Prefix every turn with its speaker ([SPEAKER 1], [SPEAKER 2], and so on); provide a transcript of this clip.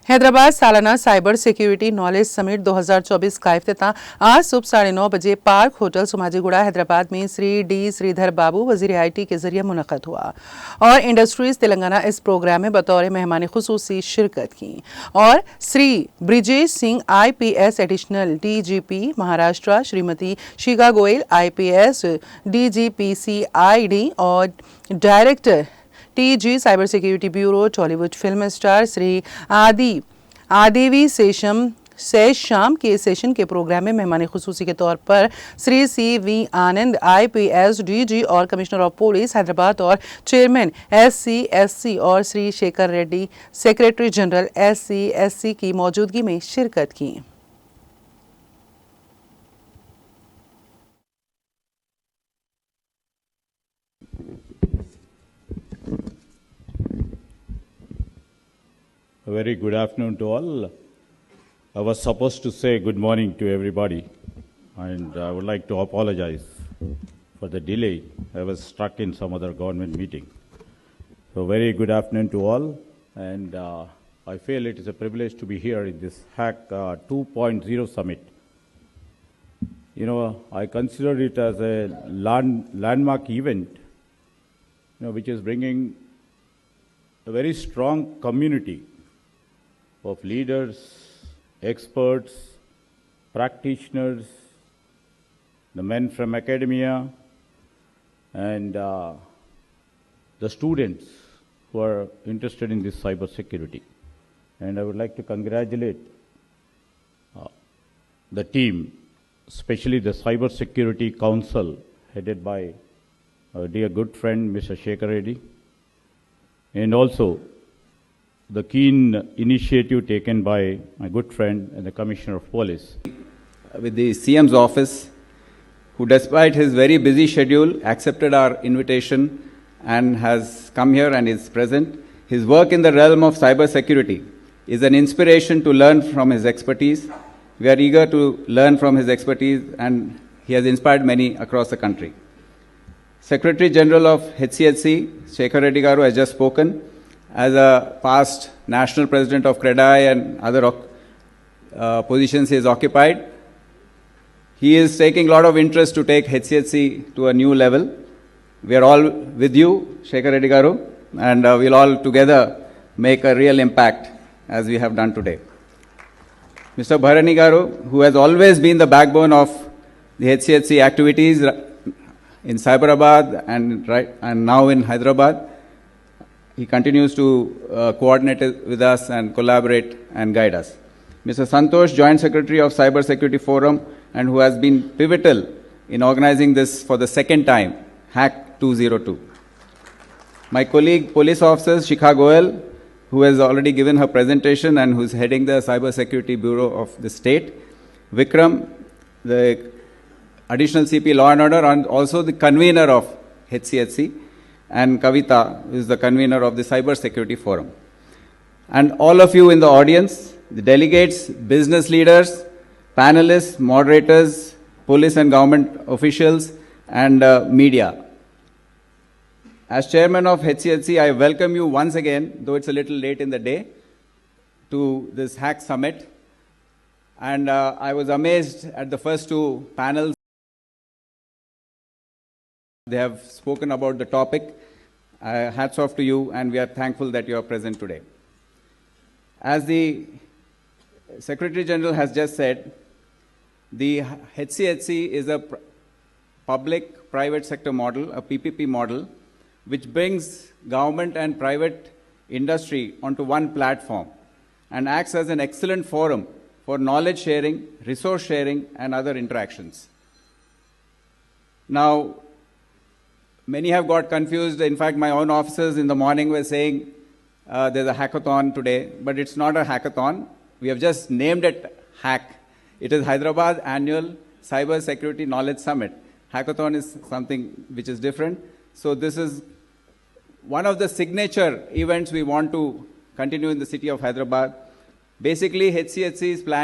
[SPEAKER 1] हैदराबाद सालाना cyber security knowledge summit 2024 का इफ्तिताह आज सुबह 9:30 बजे पार्क होटल सुमाजीगुड़ा हैदराबाद में श्री डी श्रीधर बाबू वजीर IT के जरिए मुनक़द हुआ और इंडस्ट्रीज तेलंगाना इस प्रोग्राम में बतौर मेहमान खुसूसी शिरकत की और Shri Brijesh Singh IPS additional DGP Maharashtra, Shrimati Shikha Goyal IPS DGPCID और director TG cyber security bureau Tollywood film star Shri Adivi शाम के सेशन के प्रोग्राम में मेहमान खुसूसी के तौर पर श्री CV आनंद IPS DG और कमिश्नर ऑफ पुलिस हैदराबाद और चेयरमैन SC और Shri Shekhar Reddy secretary general SC की मौजूदगी में शिरकत की।
[SPEAKER 2] A very good afternoon to all. I was supposed to say good morning to everybody, and I would like to apologize for the delay. I was stuck in some other government meeting. So very good afternoon to all, and I feel it is a privilege to be here in this Hack 2.0 summit. You know, I consider it as a landmark event, which is bringing a very strong community of leaders, experts, practitioners, the men from academia, and the students who are interested in this cyber security. And I would like to congratulate the team, especially the Cyber Security Council, headed by our dear good friend, Mr. Shekhar Reddy, and also the keen initiative taken by my good friend and the Commissioner of Police.
[SPEAKER 3] With the CM's office, who despite his very busy schedule accepted our invitation and has come here and is present. His work in the realm of cyber security is an inspiration to learn from his expertise. We are eager to learn from his expertise, and he has inspired many across the country. Secretary General of HCHC, Shekhar Reddy Garu, has just spoken. As a past national president of CREDAI and other positions he has occupied, he is taking a lot of interest to take HCHC to a new level. We are all with you, Shekhar Reddy Garu, and we'll all together make a real impact as we have done today. Mr. Bharani Garu, who has always been the backbone of the HCHC activities in Cyberabad and now in Hyderabad, he continues to coordinate with us and collaborate and guide us. Mr. Santosh, Joint Secretary of Cyber Security Forum, and who has been pivotal in organizing this for the second time, Hack 202. My colleague, Police Officer Shikha Goel, who has already given her presentation and who is heading the Cyber Security Bureau of the state. Vikram, the Additional CP Law and Order, and also the convener of HCHC. And Kavita, who is the convener of the Cyber Security Forum. And all of you in the audience, the delegates, business leaders, panelists, moderators, police and government officials, and media. As chairman of HCHC, I welcome you once again, though it's a little late in the day, to this Hack Summit. And I was amazed at the first two panels. They have spoken about the topic. Hats off to you, and we are thankful that you are present today. As the Secretary General has just said, the HCHC is a public-private sector model, a PPP model, which brings government and private industry onto one platform and acts as an excellent forum for knowledge sharing, resource sharing, and other interactions. Now, many have got confused. In fact, my own officers in the morning were saying there's a hackathon today, but it's not a hackathon. We have just named it Hack. It is Hyderabad Annual Cyber Security Knowledge Summit. Hackathon is something which is different. So this is one of the signature events we want to continue in the city of Hyderabad. Basically, HCHC is planning